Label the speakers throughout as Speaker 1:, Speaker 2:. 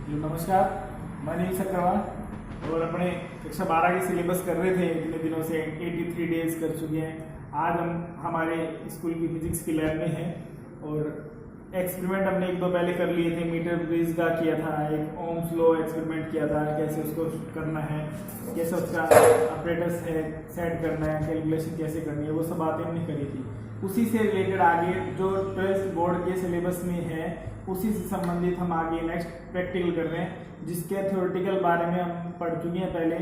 Speaker 1: नमस्कार, मैं नील सक्रावा और अपने कक्षा 12 की सिलेबस कर रहे थे। इतने दिनों से 83 डेज कर चुके हैं। आज हम हमारे स्कूल की फिजिक्स की लैब में हैं और एक्सपेरिमेंट हमने एक दो पहले कर लिए थे। मीटर ब्रिज का किया था, एक ओम्स लॉ एक्सपेरिमेंट किया था, कैसे उसको करना है, कैसे उसका अपरेटस है सेट करना है, कैलकुलेशन कैसे करनी है, वो सब बातें हमने करी थी। उसी से रिलेटेड आगे जो 12th बोर्ड के सिलेबस में है उसी से संबंधित हम आगे नेक्स्ट प्रैक्टिकल कर रहे हैं, जिसके थ्योरेटिकल बारे में हम पढ़ चुके हैं पहले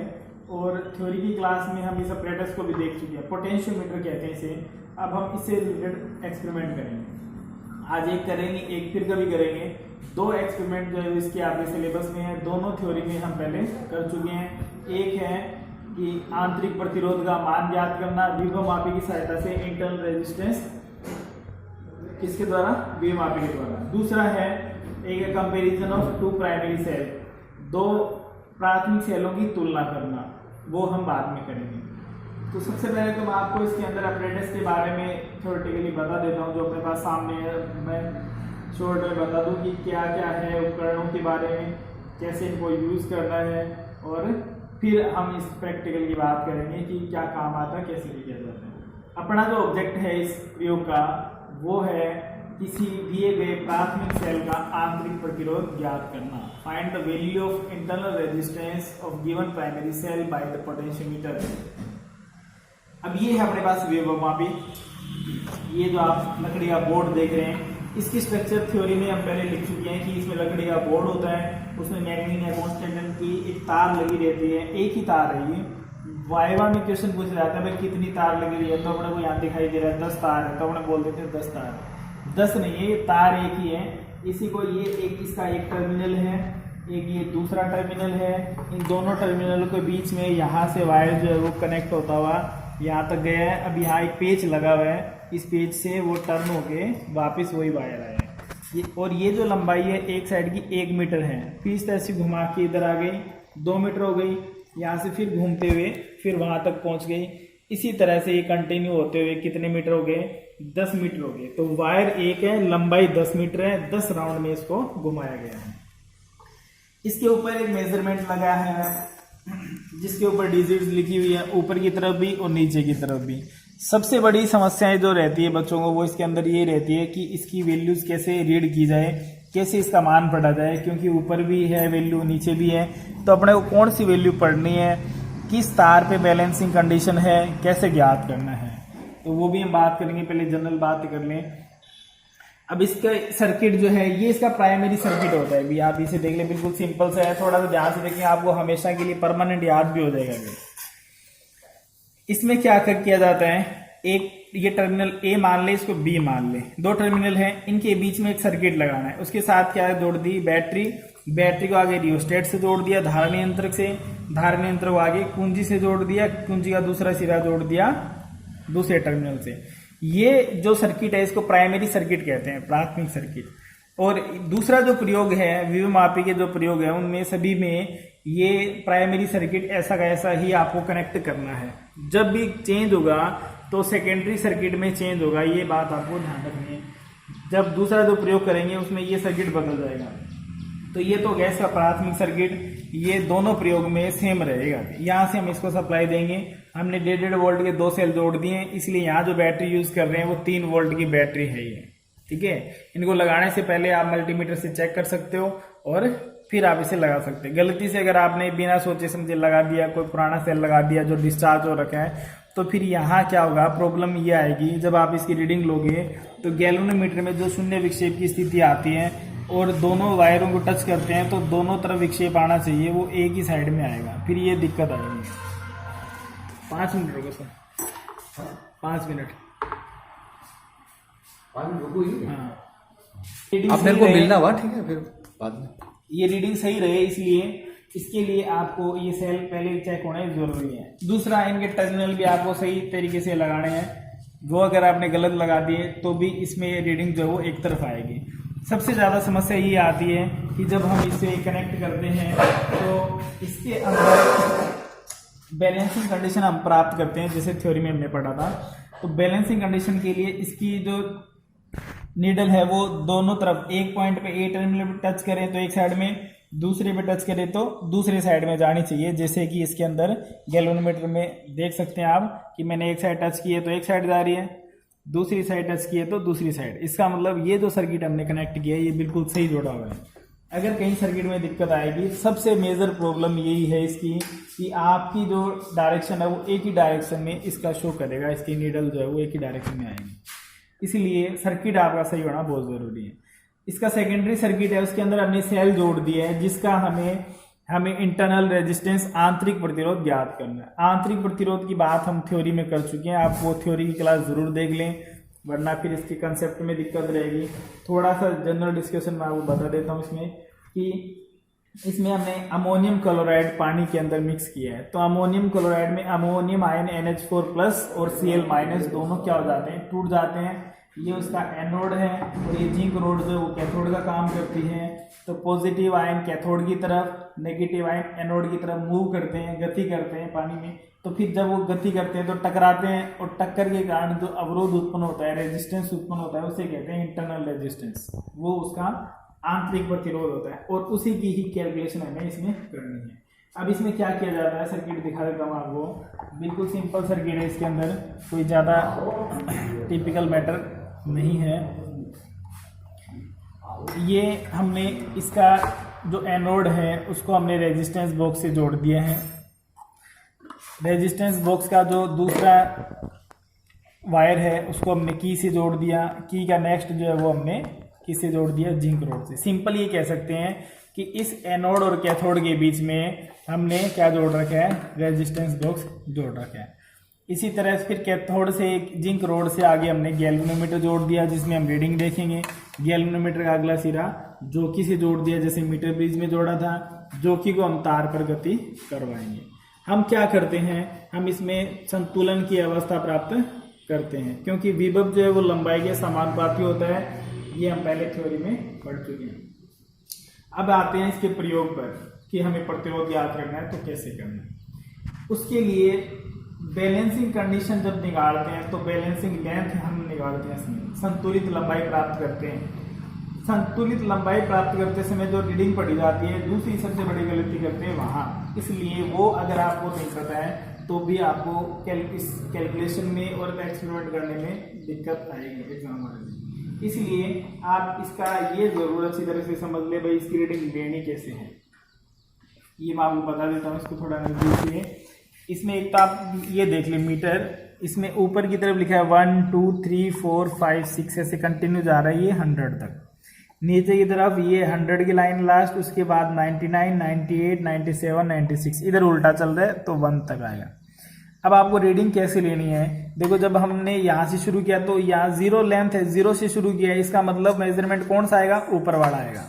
Speaker 1: और थ्योरी की क्लास में हम इस अपरेटस को भी देख चुके हैं। पोटेंशियोमीटर कहते हैं इसे। अब हम इससे रिलेटेड एक्सपेरिमेंट करेंगे। आज एक करेंगे, एक फिर कभी करेंगे। दो एक्सपेरिमेंट जो है इसके आपके सिलेबस में है, दोनों थ्योरी में हम पहले कर चुके हैं। एक है कि आंतरिक प्रतिरोध का मान ज्ञात करना विभव मापी की सहायता से, इंटरनल रेजिस्टेंस किसके द्वारा, विभव मापी के द्वारा। दूसरा है एक comparison of two primary cell, दो प्राथमिक सेलों की तुलना करना, वो हम बाद में करेंगे। तो सबसे पहले तो मैं आपको इसके अंदर अपरेटस के बारे में थ्योरेटिकली बता देता हूँ जो अपने पास सामने है। मैं शॉर्ट में बता दूँ कि क्या क्या है उपकरणों के बारे में, कैसे इनको यूज करना है, और फिर हम इस प्रैक्टिकल की बात करेंगे कि क्या काम आता है, कैसे किया जाता है। अपना जो ऑब्जेक्ट है इस प्रयोग का वो है किसी दिए गए प्राथमिक सेल का आंतरिक प्रतिरोध ज्ञात करना। Find the value of internal resistance of given primary cell by the potentiometer. अब ये है अपने पास विभव मापी। ये जो आप लकड़ी का बोर्ड देख रहे हैं, इसकी स्ट्रक्चर थ्योरी में हम पहले लिख चुके हैं कि इसमें लकड़ी का बोर्ड होता है, उसमें मैग्नीशियम या कांस्टेंट की एक तार लगी रहती है, एक ही तार है ये। वाइवा में क्वेश्चन पूछ रहा था भाई कितनी तार लगी हुई है, तो अपने को यहाँ दिखाई दे रहा है 10 तार है, तो अपने बोल देते हैं 10 तार। 10 नहीं है, ये तार एक ही है। इसी को ये एक इसका एक टर्मिनल है, एक ये दूसरा टर्मिनल है। इन दोनों टर्मिनल के बीच में यहाँ से वायर जो है वो कनेक्ट होता हुआ यहाँ तक गया है। अब यहाँ एक पेच लगा हुआ है, इस पेच से वो टर्न होके वापस वही वायर आया है। और ये जो लंबाई है एक साइड की 1 मीटर है, फिर इस तरह से घुमा के इधर आ गई 2 मीटर हो गई, यहाँ से फिर घूमते हुए फिर वहां तक पहुंच गई। इसी तरह से ये कंटिन्यू होते हुए कितने मीटर हो गए, 10 मीटर हो गए। तो वायर एक है, लंबाई 10 मीटर है, 10 राउंड में इसको घुमाया गया है। इसके ऊपर एक मेजरमेंट लगा है जिसके ऊपर डिजिट्स लिखी हुई है, ऊपर की तरफ भी और नीचे की तरफ भी। सबसे बड़ी समस्याएं जो रहती है बच्चों को वो इसके अंदर ये रहती है कि इसकी वैल्यूज कैसे रीड की जाए, कैसे इसका मान पढ़ा जाए, क्योंकि ऊपर भी है वैल्यू नीचे भी है। तो अपने को कौन सी वैल्यू पढ़नी है, किस तार पे बैलेंसिंग कंडीशन है, कैसे ज्ञात करना है, तो वो भी हम बात करेंगे। पहले जनरल बात कर लें। अब इसका सर्किट जो है ये इसका प्राइमरी सर्किट होता है। अभी आप इसे देख लें, बिल्कुल सिंपल सा है, थोड़ा सा ध्यान से देखें, आपको हमेशा के लिए परमानेंट याद भी हो जाएगा। इसमें क्या किया जाता है, एक ये टर्मिनल ए मान ले, इसको बी मान ले, दो टर्मिनल है, इनके बीच में एक सर्किट लगाना है। उसके साथ क्या जोड़ दी, बैटरी। बैटरी को आगे रियोस्टेट से जोड़ दिया, धारा नियंत्रक से, धारा नियंत्रक को आगे कुंजी से जोड़ दिया, कुंजी का दूसरा सिरा जोड़ दिया दूसरे टर्मिनल से। ये जो सर्किट है इसको प्राइमरी सर्किट कहते हैं, प्राथमिक सर्किट। और दूसरा जो प्रयोग है विभव मापी के जो प्रयोग है उनमें सभी में ये प्राइमरी सर्किट ऐसा का ऐसा ही आपको कनेक्ट करना है। जब भी चेंज होगा तो सेकेंडरी सर्किट में चेंज होगा, ये बात आपको ध्यान रखनी है। जब दूसरा जो प्रयोग करेंगे उसमें ये सर्किट बदल जाएगा। तो ये तो गैस का प्राथमिक सर्किट, ये दोनों प्रयोग में सेम रहेगा। यहाँ से हम इसको सप्लाई देंगे। हमने 1.5 वोल्ट के 2 सेल जोड़ दिए हैं, इसलिए यहाँ जो बैटरी यूज कर रहे हैं वो 3 वोल्ट की बैटरी है ये, ठीक है। इनको लगाने से पहले आप मल्टीमीटर से चेक कर सकते हो और फिर आप इसे लगा सकते हैं। गलती से अगर आपने बिना सोचे समझे लगा दिया, कोई पुराना सेल लगा दिया जो डिस्चार्ज हो रखा है, तो फिर यहाँ क्या होगा, प्रॉब्लम ये आएगी। जब आप इसकी रीडिंग लोगे तो गैल्वेनोमीटर में जो शून्य विक्षेप की स्थिति आती है और दोनों वायरों को टच करते हैं तो दोनों तरफ विक्षेप आना चाहिए, वो एक ही साइड में आएगा, फिर ये दिक्कत आएगी। 5 मिनट रुको सर, 5 मिनट। हाँ,
Speaker 2: आप मेरे को मिलना हुआ, ठीक है, फिर बाद में
Speaker 1: ये रीडिंग सही रहे इसलिए इसके लिए आपको ये सेल पहले चेक होना जरूरी है। दूसरा, इनके टर्मिनल भी आपको सही तरीके से लगाने हैं। वो अगर आपने गलत लगा दिए तो भी इसमें रीडिंग जो है वो एक तरफ आएगी। सबसे ज़्यादा समस्या ये आती है कि जब हम इसे कनेक्ट करते हैं तो इसके अंदर बैलेंसिंग कंडीशन हम प्राप्त करते हैं, जैसे थ्योरी में हमने पढ़ा था। तो बैलेंसिंग कंडीशन के लिए इसकी जो नीडल है वो दोनों तरफ एक पॉइंट पे ए टर्मिनल पे टच करें तो एक साइड में, दूसरे पे टच करें तो दूसरे साइड में जानी चाहिए। जैसे कि इसके अंदर गैल्वेनोमीटर में देख सकते हैं आप कि मैंने एक साइड टच की है तो एक साइड जा रही है, दूसरी साइड टच की है तो दूसरी साइड। इसका मतलब ये जो सर्किट हमने कनेक्ट किया है ये बिल्कुल सही जोड़ा हुआ है। अगर कहीं सर्किट में दिक्कत आएगी, सबसे मेजर प्रॉब्लम यही है इसकी कि आपकी जो डायरेक्शन है वो एक ही डायरेक्शन में इसका शो करेगा, इसकी नीडल जो है वो एक ही डायरेक्शन में आएगी। इसलिए सर्किट आपका सही होना बहुत ज़रूरी है। इसका सेकेंडरी सर्किट है, उसके अंदर हमने सेल जोड़ दिया है जिसका हमें इंटरनल रेजिस्टेंस आंतरिक प्रतिरोध ज्ञात करना है। आंतरिक प्रतिरोध की बात हम थ्योरी में कर चुके हैं, आप वो थ्योरी की क्लास जरूर देख लें, वरना फिर इसके कंसेप्ट में दिक्कत रहेगी। थोड़ा सा जनरल डिस्कशन मैं आपको बता देता हूँ इसमें कि इसमें हमने अमोनियम क्लोराइड पानी के अंदर मिक्स किया है। तो अमोनियम क्लोराइड में अमोनियम आयन NH4+ और Cl- दोनों क्या हो जाते हैं, टूट जाते हैं। ये उसका एनोड है और ये जिंक रोड जो वो कैथोड का काम करती है। तो पॉजिटिव आयन कैथोड की तरफ, नेगेटिव आयन एनोड की तरफ मूव करते हैं, गति करते हैं पानी में। तो फिर जब वो गति करते हैं तो टकराते हैं और टक्कर के कारण जो अवरोध उत्पन्न होता है, रेजिस्टेंस उत्पन्न होता है, उसे कहते हैं इंटरनल रेजिस्टेंस। वो उसका आंतरिक प्रतिरोध होता है और उसी की ही कैलकुलेशन हमें इसमें करनी है। अब इसमें क्या किया जाता है, सर्किट दिखा देता हूँ आपको। बिल्कुल सिंपल सर्किट है, इसके अंदर कोई ज़्यादा टिपिकल मैटर नहीं है। ये हमने इसका जो एनोड है उसको हमने रेजिस्टेंस बॉक्स से जोड़ दिया है। रेजिस्टेंस बॉक्स का जो दूसरा वायर है उसको हमने की से जोड़ दिया। की का नेक्स्ट जो है वो हमने किससे जोड़ दिया, जिंक रोड से। सिंपल ये कह सकते हैं कि इस एनोड और कैथोड के बीच में हमने क्या जोड़ रखा है, रेजिस्टेंस बॉक्स जोड़ रखा है। इसी तरह फिर कैथोड से जिंक रोड से आगे हमने गैल्वेनोमीटर जोड़ दिया जिसमें हम रीडिंग देखेंगे। गैल्वेनोमीटर का अगला सिरा जोकी से जोड़ दिया, जैसे मीटर ब्रिज में जोड़ा था। जोकी को हम तार पर गति करवाएंगे। हम क्या करते हैं, हम इसमें संतुलन की अवस्था प्राप्त करते हैं, क्योंकि विभव जो है वो लंबाई के समानुपाती होता है। ये हम पहले थ्योरी में पढ़ चुके हैं। अब आते हैं इसके प्रयोग पर कि हमें प्रतिरोध याद करना है तो कैसे करना है। उसके लिए बैलेंसिंग कंडीशन जब निकालते हैं तो बैलेंसिंग लेंथ हम निकालते हैं, इसमें संतुलित लंबाई प्राप्त करते हैं। संतुलित लंबाई प्राप्त करते समय जो रीडिंग पढ़ी जाती है, दूसरी सबसे बड़ी गलती करते हैं वहाँ। इसलिए वो अगर आपको नहीं पता है तो भी आपको इस कैलकुलेशन में और एक्सपेरिमेंट करने में दिक्कत आएगी एग्जाम में। इसलिए आप इसका ये जरूर अच्छी तरह से समझ ले भाई इसकी रीडिंग लेनी कैसे है। ये मैं आपको बता देता हूँ, इसको थोड़ा नजदीक से। इसमें एक तो आप ये देख ले मीटर, इसमें ऊपर की तरफ लिखा है 1 2 3 4 5 6 ऐसे कंटिन्यू जा रहा है ये 100 तक। नीचे की तरफ ये 100 की लाइन लास्ट, उसके बाद 99 98 97 96 इधर उल्टा चल रहा है तो 1 तक आएगा। अब आपको रीडिंग कैसे लेनी है, देखो जब हमने यहाँ से शुरू किया तो यहाँ 0 लेंथ है, 0 से शुरू किया, इसका मतलब मेजरमेंट कौन सा आएगा, ऊपर वाला आएगा,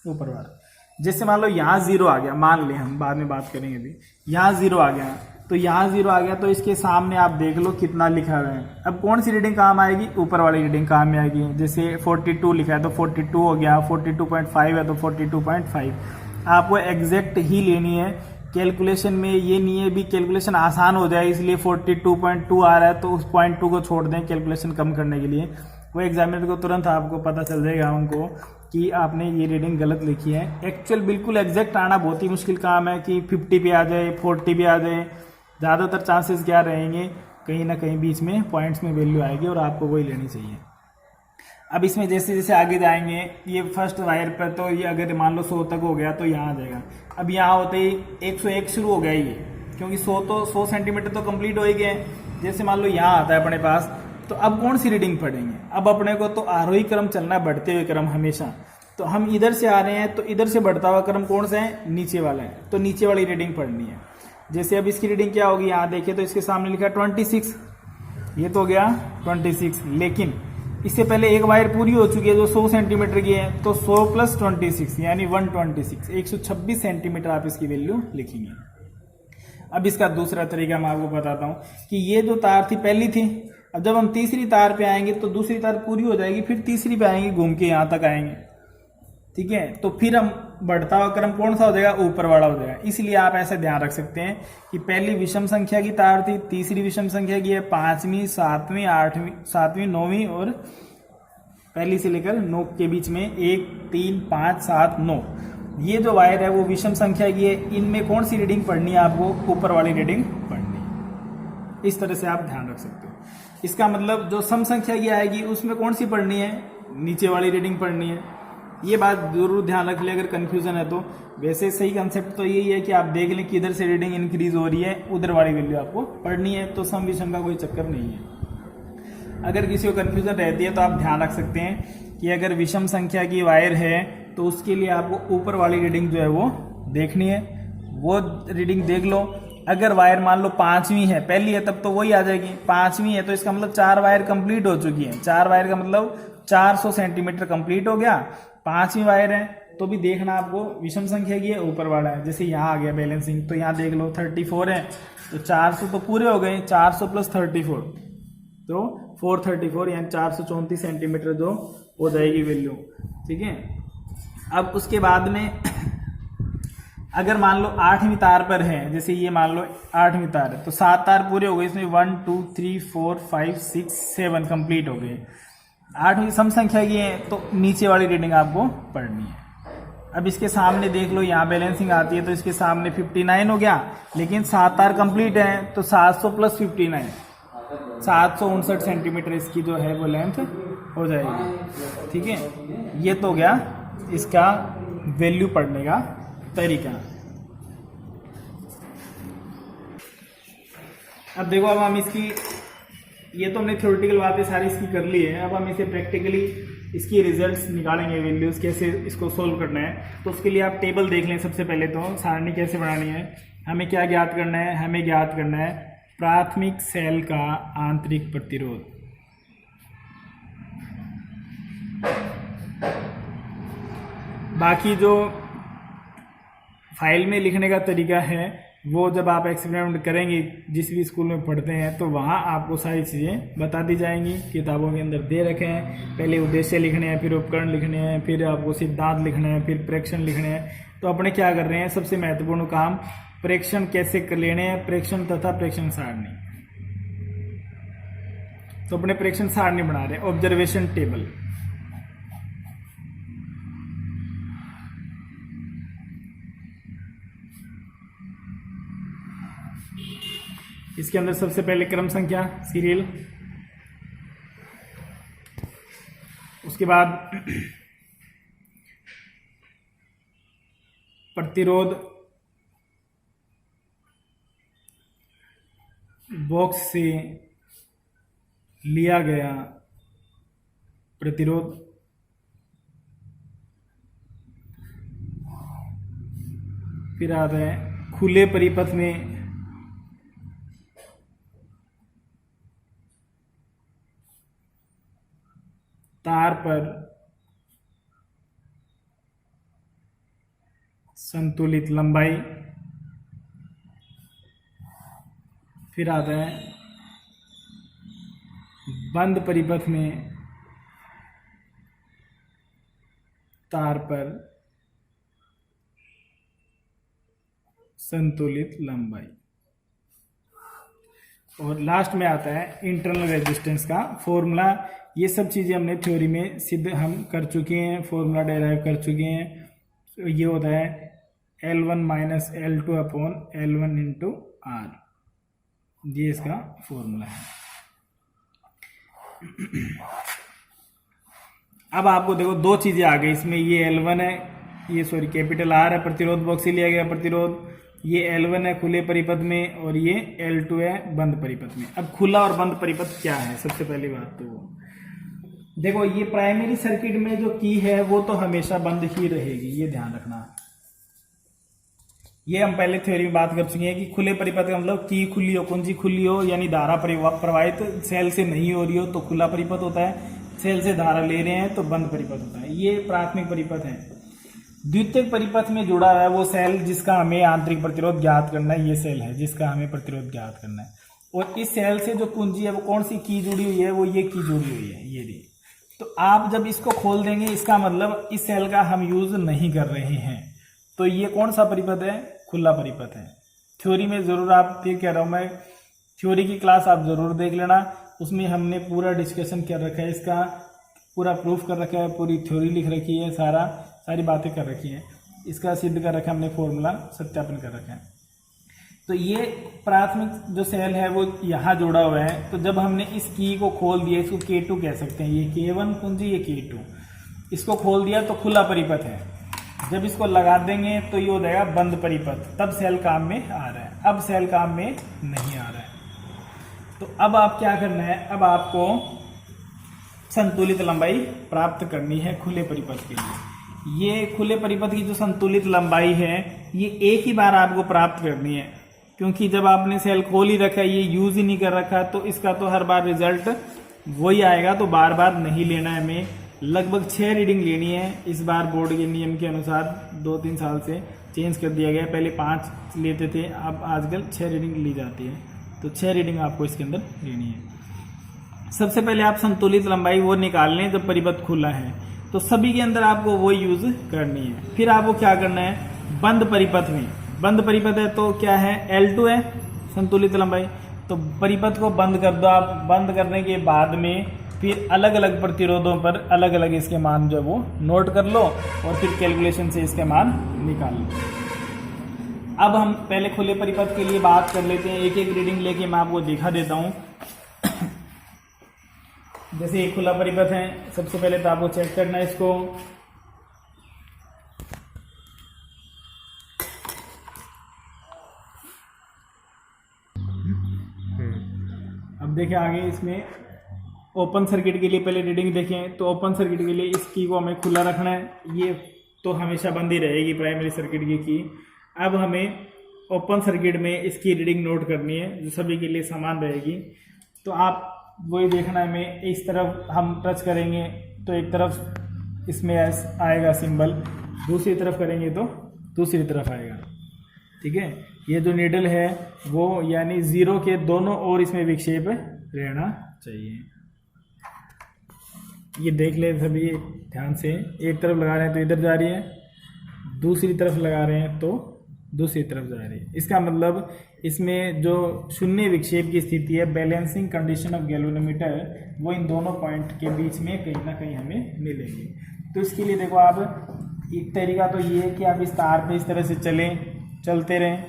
Speaker 1: ऊपर वाला। जैसे मान लो यहाँ 0 आ गया, मान लें, हम बाद में बात करेंगे अभी। यहाँ 0 आ गया तो यहाँ 0 आ गया तो इसके सामने आप देख लो कितना लिखा हुआ है। अब कौन सी रीडिंग काम आएगी, ऊपर वाली रीडिंग काम में आएगी। जैसे 42 लिखा है तो 42 हो गया, 42.5 है तो 42.5। आपको एग्जैक्ट ही लेनी है। कैलकुलेशन में ये नहीं है भी कैलकुलेशन आसान हो जाए इसलिए 42.2 आ रहा है तो उस 0.2 को छोड़ दें कैलकुलेशन कम करने के लिए। वो एग्जामिनर को तुरंत आपको पता चल जाएगा उनको कि आपने ये रीडिंग गलत लिखी है। एक्चुअल बिल्कुल एग्जैक्ट आना बहुत ही मुश्किल काम है कि 50 पे आ जाए, 40 पे आ जाए। ज़्यादातर चांसेस क्या रहेंगे, कहीं ना कहीं बीच में पॉइंट्स में वैल्यू आएगी और आपको वही लेनी चाहिए। अब इसमें जैसे जैसे आगे जाएंगे, ये फर्स्ट वायर पर तो ये अगर मान लो 100 तक हो गया तो यहाँ आ जाएगा। अब यहाँ होते ही 101 शुरू हो गया ये, क्योंकि 100 सेंटीमीटर तो कंप्लीट हो ही गए। जैसे मान लो यहाँ आता है अपने पास, तो अब कौन सी रीडिंग पढ़ेंगे, अब अपने को तो आरोही क्रम चलना है, बढ़ते हुए क्रम हमेशा। तो हम इधर से आ रहे हैं तो इधर से बढ़ता हुआ क्रम कौन सा है, नीचे वाला है, तो नीचे वाली रीडिंग पढ़नी है। जैसे अब इसकी रीडिंग क्या होगी, यहाँ देखिए तो इसके सामने लिखा है 26, ये तो हो गया 26। लेकिन इससे पहले एक वायर पूरी हो चुकी है जो 100 सेंटीमीटर की है, तो 100 + 26 यानी 126, 126 सेंटीमीटर आप इसकी वैल्यू लिखेंगे। अब इसका दूसरा तरीका मैं आपको बताता हूँ कि ये जो तार थी पहली थी, अब जब हम तीसरी तार पे आएंगे तो दूसरी तार पूरी हो जाएगी, फिर तीसरी पे आएंगे, घूम के यहाँ तक आएंगे, ठीक है। तो फिर हम बढ़ता हुआ क्रम कौन सा हो जाएगा, ऊपर वाला हो जाएगा। इसलिए आप ऐसे ध्यान रख सकते हैं कि पहली विषम संख्या की तार थी, तीसरी विषम संख्या की है, 5वीं 7वीं 8वीं 7वीं 9वीं और पहली से लेकर 9 के बीच में 1 3 5 7 9। ये जो वायर है वो विषम संख्या की है, इनमें कौन सी रीडिंग पढ़नी है आपको? ऊपर वाली रीडिंग पढ़नी है। इस तरह से आप ध्यान रख सकते हो। इसका मतलब जो सम संख्या की आएगी उसमें कौन सी पढ़नी है? नीचे वाली रीडिंग पढ़नी है। ये बात जरूर ध्यान रख ले अगर कंफ्यूजन है तो। वैसे सही कंसेप्ट तो यही है कि आप देख लें कि इधर से रीडिंग इंक्रीज हो रही है, उधर वाली वैल्यू आपको पढ़नी है, तो सम विषम का कोई चक्कर नहीं है। अगर किसी को कंफ्यूजन रहती है तो आप ध्यान रख सकते हैं कि अगर विषम संख्या की वायर है तो उसके लिए आपको ऊपर वाली रीडिंग जो है वो देखनी है, वो रीडिंग देख लो। अगर वायर मान लो 5वीं है, पहली है तब तो वही आ जाएगी, 5वीं है तो इसका मतलब 4 वायर कंप्लीट हो चुकी है। 4 वायर का मतलब 400 सेंटीमीटर कंप्लीट हो गया। 5वीं वायर है तो भी देखना आपको विषम संख्या की है, ऊपर वाला है। जैसे यहाँ आ गया बैलेंसिंग, तो यहाँ देख लो 34 है तो 400 तो पूरे हो गए, 400 प्लस 34 तो 434 यानी 434 सेंटीमीटर जो हो जाएगी वैल्यू। ठीक है। अब उसके बाद में अगर मान लो 8वीं तार पर है, जैसे ये मान लो 8वीं तार है तो 7 तार पूरे हो गए, इसमें 1 2 3 4 5 6 7 कंप्लीट हो गए। 8वीं सम संख्या की है तो नीचे वाली रीडिंग आपको पढ़नी है। अब इसके सामने देख लो यहाँ बैलेंसिंग आती है तो इसके सामने 59 हो गया, लेकिन 7 तार कंप्लीट है तो 700 प्लस 59 759 सेंटीमीटर इसकी जो है वो लेंथ हो जाएगी। ठीक है। ये तो गया इसका वैल्यू पढ़ने का तरीका। अब देखो, अब हम इसकी, ये तो हमने थ्योरेटिकल बातें सारी इसकी कर ली है, अब हम इसे प्रैक्टिकली इसकी रिजल्ट्स निकालेंगे, वैल्यूज कैसे इसको सोल्व करना है। तो उसके लिए आप टेबल देख लें। सबसे पहले तो सारणी कैसे बनानी है, हमें क्या ज्ञात करना है? हमें ज्ञात करना है प्राथमिक सेल का आंतरिक प्रतिरोध। बाकी जो फाइल में लिखने का तरीका है वो जब आप एक्सपेरिमेंट करेंगे, जिस भी स्कूल में पढ़ते हैं, तो वहाँ आपको सारी चीज़ें बता दी जाएंगी, किताबों के अंदर दे रखे हैं। पहले उद्देश्य लिखने हैं, फिर उपकरण लिखने हैं, फिर आपको सिद्धांत लिखने हैं, फिर प्रेक्षण लिखने हैं। तो अपने क्या कर रहे हैं, सबसे महत्वपूर्ण काम प्रेक्षण कैसे कर लेने हैं, प्रेक्षण तथा प्रेक्षण सारणी। तो अपने प्रेक्षण सारणी बना रहे हैं, ऑब्जर्वेशन टेबल। इसके अंदर सबसे पहले क्रम संख्या सीरियल, उसके बाद प्रतिरोध बॉक्स से लिया गया प्रतिरोध, फिर आता है खुले परिपथ में तार पर संतुलित लंबाई, फिर आता है बंद परिपथ में तार पर संतुलित लंबाई, और लास्ट में आता है इंटरनल रेजिस्टेंस का फॉर्मूला। ये सब चीज़ें हमने थ्योरी में सिद्ध हम कर चुके हैं, फॉर्मूला डेराइव कर चुके हैं। तो ये होता है L1 minus L2 upon L1 into R, ये इसका फॉर्मूला है। अब आपको देखो दो चीज़ें आ गई इसमें, ये L1 है, ये सॉरी कैपिटल R है, प्रतिरोध बॉक्स से लिया गया प्रतिरोध। ये L1 है खुले परिपथ में और ये L2 है बंद परिपथ में। अब खुला और बंद परिपथ क्या है, सबसे पहली बात तो देखो, ये प्राइमरी सर्किट में जो की है वो तो हमेशा बंद ही रहेगी, ये ध्यान रखना। ये हम पहले थ्योरी में बात कर चुके हैं कि खुले परिपथ का मतलब की खुली हो, कुंजी खुली हो, यानी धारा प्रवाहित सेल से नहीं हो रही हो तो खुला परिपथ होता है, सेल से धारा ले रहे हैं तो बंद परिपथ होता है। ये प्राथमिक परिपथ है। द्वितीयक परिपथ में जुड़ा हुआ है वो सेल जिसका हमें आंतरिक प्रतिरोध ज्ञात करना है, ये सेल है जिसका हमें प्रतिरोध ज्ञात करना है। और इस सेल से जो कुंजी है वो कौन सी की जुड़ी हुई है, वो ये की जुड़ी हुई है, ये दी। तो आप जब इसको खोल देंगे इसका मतलब इस सेल का हम यूज नहीं कर रहे हैं, तो ये कौन सा परिपथ है, खुला परिपथ है। थ्योरी में जरूर, आप फिर कह रहा हूं मैं, थ्योरी की क्लास आप जरूर देख लेना, उसमें हमने पूरा डिस्कशन कर रखा है, इसका पूरा प्रूफ कर रखा है, पूरी थ्योरी लिख रखी है, सारी बातें कर रखी है। इसका सिद्ध कर रखा है हमने, फॉर्मूला सत्यापन कर रखा है। तो ये प्राथमिक जो सेल है वो यहाँ जोड़ा हुआ है। तो जब हमने इस की को खोल दिया, इसको K2 कह सकते हैं, ये K1 कुंजी, ये K2, इसको खोल दिया तो खुला परिपथ है। जब इसको लगा देंगे तो ये हो जाएगा बंद परिपथ, तब सेल काम में आ रहा है। अब सेल काम में नहीं आ रहा है। तो अब आप क्या करना है, अब आपको संतुलित लंबाई प्राप्त करनी है खुले परिपथ के लिए। ये खुले परिपथ की जो संतुलित लंबाई है ये एक ही बार आपको प्राप्त करनी है, क्योंकि जब आपने सेल खोल ही रखा है, ये यूज ही नहीं कर रखा, तो इसका तो हर बार रिजल्ट वही आएगा। तो बार बार नहीं लेना है हमें, लगभग 6 रीडिंग लेनी है। इस बार बोर्ड के नियम के अनुसार 2-3 साल से चेंज कर दिया गया, पहले 5 लेते थे, अब आजकल 6 रीडिंग ली जाती है। तो 6 रीडिंग आपको इसके अंदर लेनी है। सबसे पहले आप संतुलित लंबाई वो निकाल लें जब परिपथ खुला है, तो सभी के अंदर आपको वो यूज करनी है। फिर आपको क्या करना है, बंद परिपथ में, बंद परिपथ है तो क्या है, L2 है संतुलित लंबाई, तो परिपथ को बंद कर दो आप। बंद करने के बाद में फिर अलग अलग प्रतिरोधों पर अलग अलग इसके मान जो है वो नोट कर लो और फिर कैलकुलेशन से इसके मान निकाल लो। अब हम पहले खुले परिपथ के लिए बात कर लेते हैं, एक एक रीडिंग लेके मैं आपको दिखा देता हूँ। जैसे एक खुला परिपथ है, सबसे पहले तो आपको चेक करना है इसको। अब देखिए आगे इसमें ओपन सर्किट के लिए पहले रीडिंग देखें, तो ओपन सर्किट के लिए इस की को हमें खुला रखना है, ये तो हमेशा बंद ही रहेगी प्राइमरी सर्किट की। अब हमें ओपन सर्किट में इसकी रीडिंग नोट करनी है जो सभी के लिए समान रहेगी। तो आप वही देखना है, हमें इस तरफ हम टच करेंगे तो एक तरफ इसमें आएगा सिंबल, दूसरी तरफ करेंगे तो दूसरी तरफ आएगा। ठीक है, ये जो नीडल है वो यानी 0 के दोनों ओर इसमें विक्षेप रहना चाहिए। ये देख ले सभी ध्यान से, एक तरफ लगा रहे हैं तो इधर जा रही है, दूसरी तरफ लगा रहे हैं तो दूसरी तरफ जा रही है। इसका मतलब इसमें जो शून्य विक्षेप की स्थिति है, बैलेंसिंग कंडीशन ऑफ गैल्वेनोमीटर, वो इन दोनों पॉइंट के बीच में कहीं ना कहीं हमें मिलेगी। तो इसके लिए देखो आप, एक तरीका तो ये है कि आप इस तार पे इस तरह से चलते रहें,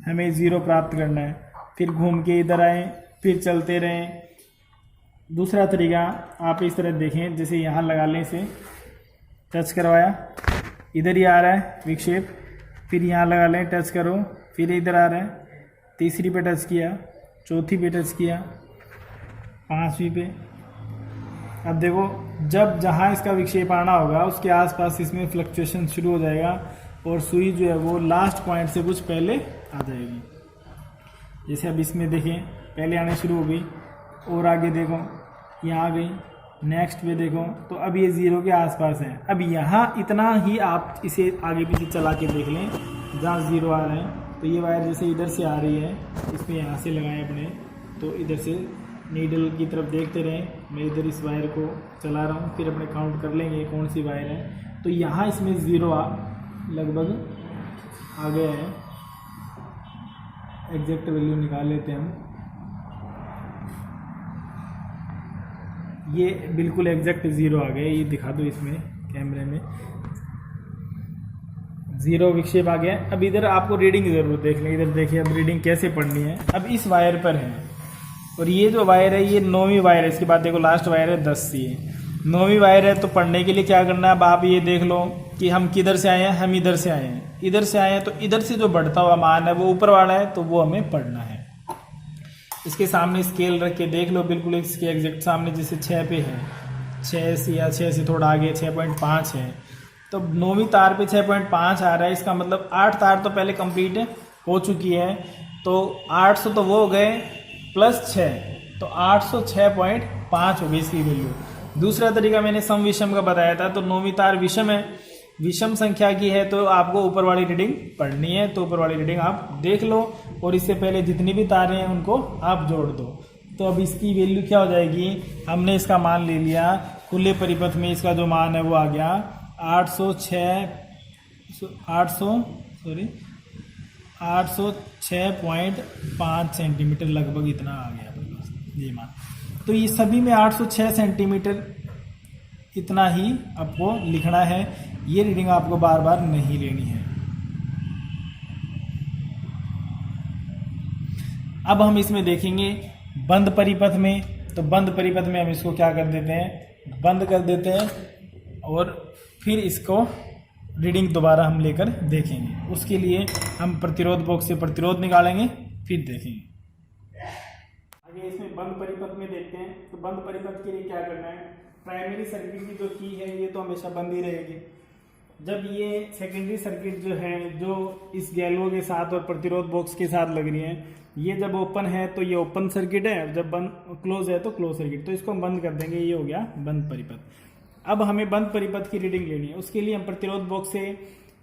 Speaker 1: हमें 0 प्राप्त करना है, फिर घूम के इधर आए, फिर चलते रहें। दूसरा तरीका आप इस तरह देखें, जैसे यहाँ लगा लें, इसे टच करवाया, इधर ही आ रहा है विक्षेप, फिर यहाँ लगा लें, टच करो, फिर इधर आ रहा है, तीसरी पे टच किया, चौथी पे टच किया, 5वीं पे। अब देखो जब जहाँ इसका विक्षेप आना होगा उसके आसपास इसमें फ्लक्चुएशन शुरू हो जाएगा और सुई जो है वो लास्ट पॉइंट से कुछ पहले आ जाएगी। जैसे अब इसमें देखें, पहले आने शुरू हो गई और आगे देखो यहाँ आ गई, नेक्स्ट पे देखो तो अब ये 0 के आसपास है। अब यहाँ इतना ही आप इसे आगे पीछे चला के देख लें, जहाँ 0 आ रहे हैं तो ये वायर जैसे इधर से आ रही है, इसमें यहाँ से लगाएं अपने, तो इधर से नीडल की तरफ देखते रहें। मैं इधर इस वायर को चला रहा हूँ, फिर अपने काउंट कर लेंगे कौन सी वायर है। तो यहाँ इसमें 0 लगभग आ गया है, एग्जैक्ट वैल्यू निकाल लेते हैं हम। ये बिल्कुल एग्जैक्ट 0 आ गया, ये दिखा दो इसमें कैमरे में, 0 विक्षेप आ गया। अब इधर आपको रीडिंग ज़रूर देख लें, इधर देखिए अब रीडिंग कैसे पढ़नी है। अब इस वायर पर है और ये जो वायर है ये 9वीं वायर है, इसके बाद देखो लास्ट वायर है 10 सी, 9वीं वायर है। तो पढ़ने के लिए क्या करना है, अब आप ये देख लो कि हम किधर से आए हैं, हम इधर से आए हैं, इधर से आए हैं, तो इधर से जो बढ़ता हुआ मान है वो ऊपर वाला है, तो वो हमें पढ़ना है। इसके सामने स्केल रख के देख लो, बिल्कुल इसके एग्जैक्ट सामने, जैसे 6 पे है, 6 से या 6 से थोड़ा आगे 6.5 है, तो 9वीं तार पे 6.5 आ रहा है। इसका मतलब 8 तार तो पहले कंप्लीट हो चुकी है, तो 800 तो वो हो गए प्लस 6, तो 806.5 हो गई इसकी वैल्यू। दूसरा तरीका मैंने सम विषम का बताया था, तो 9वीं तार विषम है, विषम संख्या की है, तो आपको ऊपर वाली रीडिंग पढ़नी है, तो ऊपर वाली रीडिंग आप देख लो और इससे पहले जितनी भी तारें हैं उनको आप जोड़ दो। तो अब इसकी वैल्यू क्या हो जाएगी, हमने इसका मान ले लिया, खुले परिपथ में इसका जो मान है वो आ गया 806.5 सेंटीमीटर, लगभग इतना आ गया ये मान। तो ये सभी में 806 सेंटीमीटर इतना ही आपको लिखना है, ये रीडिंग आपको बार बार नहीं लेनी है। अब हम इसमें देखेंगे बंद परिपथ में, तो बंद परिपथ में हम इसको क्या कर देते हैं, बंद कर देते हैं और फिर इसको रीडिंग दोबारा हम लेकर देखेंगे। उसके लिए हम प्रतिरोध बॉक्स से प्रतिरोध निकालेंगे, फिर देखेंगे। आगे इसमें बंद परिपथ में देखते हैं, तो बंद परिपथ के लिए क्या करना है, प्राइमरी सर्किट की जो की है ये तो हमेशा बंद ही रहेगी। जब ये सेकेंडरी सर्किट जो है, जो इस गैल्वो के साथ और प्रतिरोध बॉक्स के साथ लग रही है, ये जब ओपन है तो ये ओपन सर्किट है, जब बंद क्लोज है तो क्लोज सर्किट, तो इसको हम बंद कर देंगे। ये हो गया बंद परिपथ। अब हमें बंद परिपथ की रीडिंग लेनी है, उसके लिए हम प्रतिरोध बॉक्स से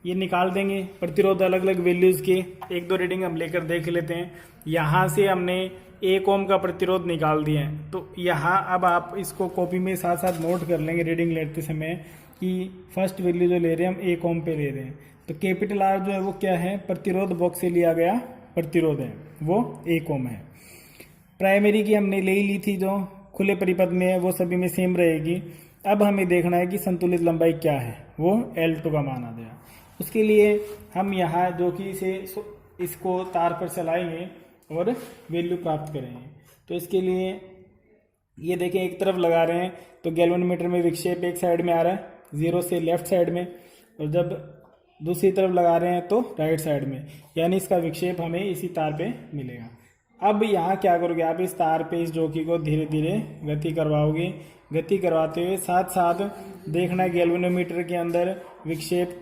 Speaker 1: ये निकाल देंगे प्रतिरोध अलग अलग वैल्यूज के। एक दो रीडिंग हम लेकर देख लेते हैं। यहाँ से हमने 1 ओम का प्रतिरोध निकाल दिया है, तो यहाँ अब आप इसको कॉपी में साथ साथ नोट कर लेंगे रीडिंग लेते समय कि फर्स्ट वैल्यू जो ले रहे हैं हम 1 ओम पे ले रहे हैं। तो कैपिटल आर जो है वो क्या है, प्रतिरोध बॉक्स से लिया गया प्रतिरोध है, वो 1 ओम है। प्राइमरी की हमने ले ली थी जो खुले परिपथ में है, वो सभी में सेम रहेगी। अब हमें देखना है कि संतुलित लंबाई क्या है, वो L2 का मान आ जाएगा। उसके लिए हम यहाँ जो कि इसको तार पर चलाएंगे और वैल्यू प्राप्त करेंगे। तो इसके लिए ये देखें, एक तरफ लगा रहे हैं तो गैल्वेनोमीटर में विक्षेप एक साइड में आ रहा है 0 से लेफ्ट साइड में, और जब दूसरी तरफ लगा रहे हैं तो राइट साइड में, यानी इसका विक्षेप हमें इसी तार पे मिलेगा। अब यहाँ क्या करोगे आप, इस तार पे इस जोकी को धीरे धीरे गति करवाओगे। गति करवाते हुए साथ साथ देखना गैल्वेनोमीटर के अंदर विक्षेप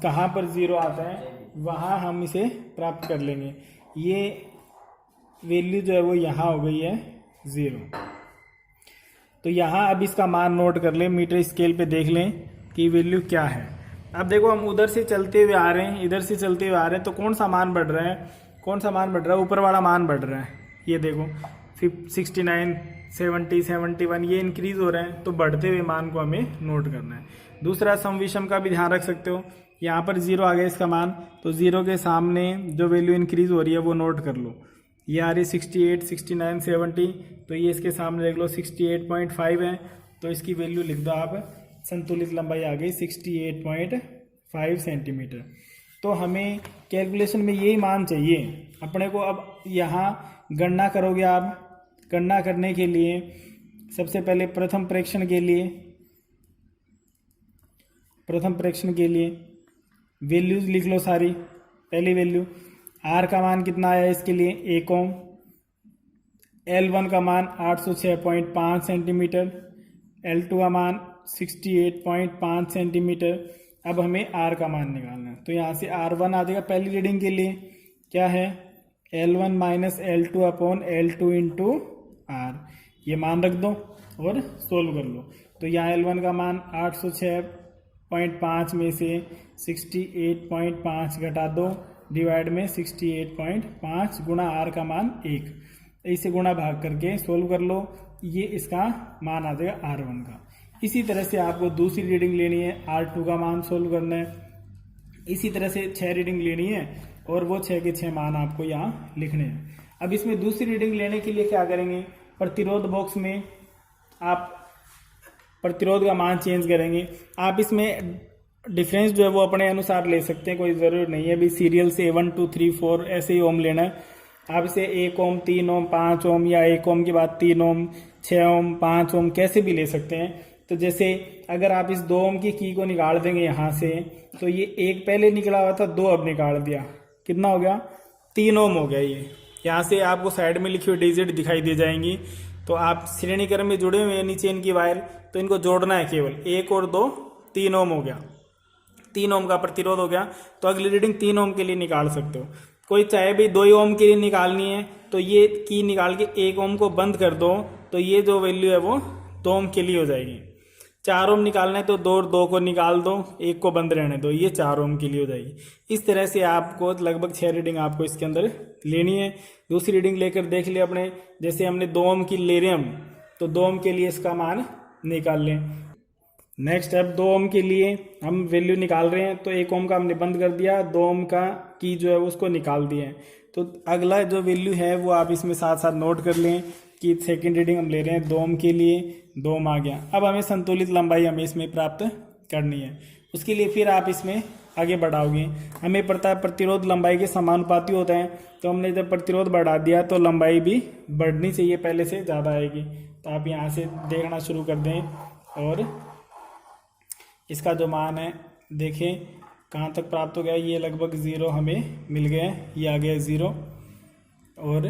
Speaker 1: कहाँ पर 0 आता है, वहाँ हम इसे प्राप्त कर लेंगे। ये वैल्यू जो है वो यहाँ हो गई है 0। तो यहाँ अब इसका मान नोट कर लें, मीटर स्केल पे देख लें कि वैल्यू क्या है। अब देखो हम उधर से चलते हुए आ रहे हैं, इधर से चलते हुए आ रहे हैं, तो कौन सा मान बढ़ रहा है, कौन सा मान बढ़ रहा है, ऊपर वाला मान बढ़ रहा है। ये देखो 69, 70, 71 ये इंक्रीज हो रहे हैं, तो बढ़ते हुए मान को हमें नोट करना है। दूसरा सम विषम का भी ध्यान रख सकते हो, यहाँ पर 0 आ गया इसका मान, तो 0 के सामने जो वैल्यू इंक्रीज हो रही है वो नोट कर लो। ये आ रही 68, 69, 70, तो ये इसके सामने देख लो 68.5 है, तो इसकी वैल्यू लिख दो आप। संतुलित लंबाई आ गई 68.5 सेंटीमीटर। तो हमें कैलकुलेशन में यही मान चाहिए अपने को। अब यहाँ गणना करोगे आप, गणना करने के लिए सबसे पहले प्रथम प्रेक्षण के लिए वैल्यूज लिख लो सारी। पहली वैल्यू आर का मान कितना आया इसके लिए 1 ओम, L1 का मान 806.5 सेंटीमीटर, L2 का मान 68.5 सेंटीमीटर। अब हमें R का मान निकालना है, तो यहाँ से R1 आ जाएगा। पहली रीडिंग के लिए क्या है, L1 minus L2 upon L2 into R, ये मान रख दो और सोल्व कर लो। तो यहाँ L1 का मान 806.5 में से 68.5 घटा दो, डिवाइड में 68.5 गुणा R का मान 1, इसे गुणा भाग करके सोल्व कर लो, ये इसका मान आ जाएगा R1 का। इसी तरह से आपको दूसरी रीडिंग लेनी है, R2 का मान सोल्व करना है। इसी तरह से 6 रीडिंग लेनी है और वो 6 के 6 मान आपको यहाँ लिखने हैं। अब इसमें दूसरी रीडिंग लेने के लिए क्या करेंगे, प्रतिरोध बॉक्स में आप प्रतिरोध का मान चेंज करेंगे। आप इसमें डिफरेंस जो है वो अपने अनुसार ले सकते हैं, कोई ज़रूरत नहीं है अभी सीरियल से 1, 2, 3, 4 ऐसे ही ओम लेना है। आप इसे 1 ओम, 3 ओम, 5 ओम, या 1 ओम के बाद 3 ओम, 6 ओम, 5 ओम कैसे भी ले सकते हैं। तो जैसे अगर आप इस 2 ओम की को निकाल देंगे यहाँ से, तो ये 1 पहले निकला हुआ था, 2 अब निकाल दिया, कितना हो गया 3 ओम हो गया। ये यहाँ से आपको साइड में लिखी हुई डिजिट दिखाई दे जाएंगी। तो आप श्रेणी क्रम में जुड़े हुए हैं नीचे इनकी वायर, तो इनको जोड़ना है केवल, 1 और 2 3 ओम हो गया, 3 ओम का प्रतिरोध हो गया। तो अगली रीडिंग 3 ओम के लिए निकाल सकते हो। कोई चाहे भी 2 ओम के लिए निकालनी है तो ये की निकाल के 1 ओम को बंद कर दो, तो ये जो वैल्यू है वो 2 ओम के लिए हो जाएगी। 4 ओम निकालना है तो 2 और 2 को निकाल दो, 1 को बंद रहने दो, ये 4 ओम के लिए हो जाएगी। इस तरह से आपको लगभग 6 रीडिंग आपको इसके अंदर लेनी है। दूसरी रीडिंग लेकर देख लिया अपने, जैसे हमने 2 ओम की ले रहे हम, तो 2 ओम के लिए इसका मान निकाल लें। नेक्स्ट अब 2 ओम के लिए हम वैल्यू निकाल रहे हैं, तो 1 ओम का हमने बंद कर दिया, 2 ओम का की जो है उसको निकाल दिए। तो अगला जो वैल्यू है वो आप इसमें साथ साथ नोट कर लें कि सेकंड रीडिंग हम ले रहे हैं 2 ओम के लिए, 2 ओम आ गया। अब हमें संतुलित लंबाई हमें इसमें प्राप्त करनी है। उसके लिए फिर आप इसमें आगे बढ़ाओगे। हमें पता है प्रतिरोध लंबाई के समानुपाती होता है, तो हमने जब प्रतिरोध बढ़ा दिया तो लंबाई भी बढ़नी चाहिए, पहले से ज़्यादा आएगी। तो आप यहाँ से देखना शुरू कर दें और इसका जो मान है देखें कहाँ तक प्राप्त हो गया। ये लगभग 0 हमें मिल गया, ये आ गया 0। और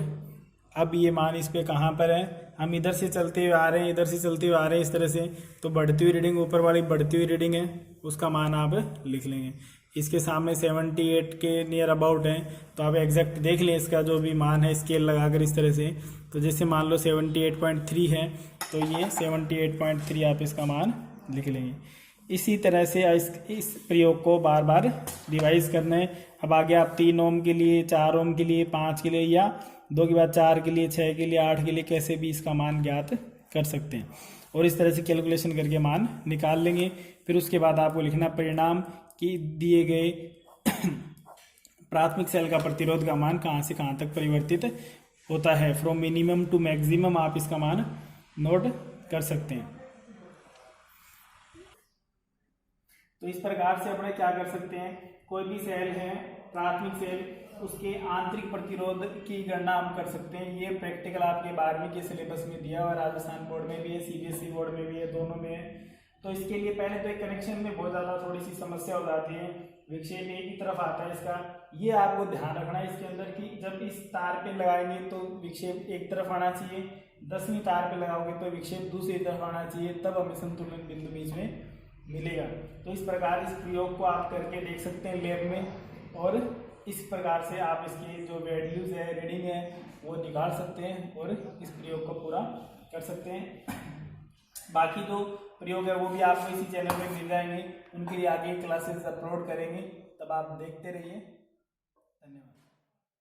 Speaker 1: अब ये मान इस पे कहाँ पर है, हम इधर से चलते हुए आ रहे हैं, इधर से चलते हुए आ रहे हैं इस तरह से, तो बढ़ती हुई रीडिंग, ऊपर वाली बढ़ती हुई रीडिंग है, उसका मान आप लिख लेंगे। इसके सामने 78 के नियर अबाउट है, तो आप एग्जैक्ट देख लें इसका जो भी मान है स्केल लगाकर इस तरह से। तो जैसे मान लो 78.3 है, तो ये 78.3 आप इसका मान लिख लेंगे। इसी तरह से इस प्रयोग को बार बार रिवाइज करना है। अब आगे आप 3 ओम के लिए, 4 ओम के लिए, 5 के लिए, या 2 के बाद 4 के लिए, 6 के लिए, 8 के लिए, कैसे भी इसका मान ज्ञात कर सकते हैं। और इस तरह से कैलकुलेशन करके मान निकाल लेंगे। फिर उसके बाद आपको लिखना परिणाम कि दिए गए प्राथमिक सेल का प्रतिरोध का मान कहाँ से कहाँ तक परिवर्तित होता है। फ्रॉम मिनिमम टू मैक्सिमम आप इसका मान नोट कर सकते हैं। तो इस प्रकार से अपने क्या कर सकते हैं, कोई भी सेल है प्राथमिक सेल, उसके आंतरिक प्रतिरोध की गणना हम कर सकते हैं। ये प्रैक्टिकल आपके 12वीं के सिलेबस में दिया हुआ, राजस्थान बोर्ड में भी है, सीबीएसई बोर्ड में भी है, दोनों में है। तो इसके लिए पहले तो एक कनेक्शन में बहुत ज़्यादा थोड़ी सी समस्या हो जाती है, विक्षेप एक ही तरफ आता है इसका। ये आपको ध्यान रखना है इसके अंदर कि जब इस तार पे लगाएंगे तो विक्षेप एक तरफ आना चाहिए, 10वीं तार पे लगाओगे तो विक्षेप दूसरी तरफ आना चाहिए, तब हमें संतुलन बिंदु बीच में मिलेगा। तो इस प्रकार इस प्रयोग को आप करके देख सकते हैं लैब में, और इस प्रकार से आप इसकी जो वैल्यूज है, रीडिंग है, वो निकाल सकते हैं और इस प्रयोग को पूरा कर सकते हैं। बाकी जो प्रयोग है वो भी आपको इसी चैनल में मिल जाएंगे, उनके लिए आगे क्लासेस अपलोड करेंगे, तब आप देखते रहिए।